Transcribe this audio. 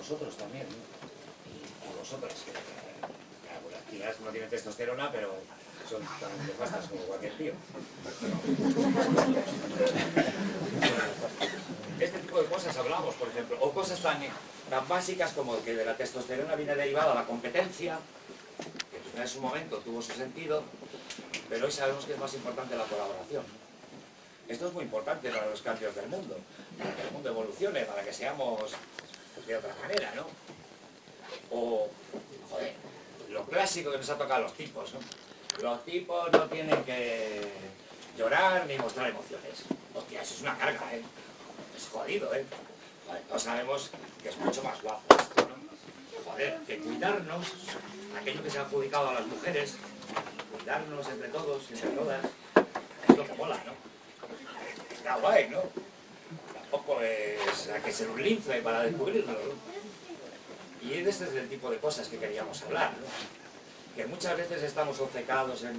nosotros también, ¿no? Y vosotras, que las tías no tienen testosterona, pero son tan nefastas como cualquier tío. Este tipo de cosas hablamos, por ejemplo, o cosas tan básicas como que de la testosterona viene derivada la competencia, que en su momento tuvo su sentido, pero hoy sabemos que es más importante la colaboración. Esto es muy importante para los cambios del mundo, para que el mundo evolucione, para que seamos de otra manera, ¿no? O, joder, lo clásico que nos ha tocado a los tipos, ¿no? Los tipos no tienen que llorar ni mostrar emociones. Hostia, eso es una carga, ¿eh? Es jodido, ¿eh? Joder, todos sabemos que es mucho más guapo esto, ¿no? Joder, que cuidarnos, aquello que se ha adjudicado a las mujeres, cuidarnos entre todos, entre todas, es lo que mola, ¿no? Está guay, ¿no? Tampoco es hay que ser un lince para descubrirlo, ¿no? Y este es el tipo de cosas que queríamos hablar, ¿no? Que muchas veces estamos obcecados en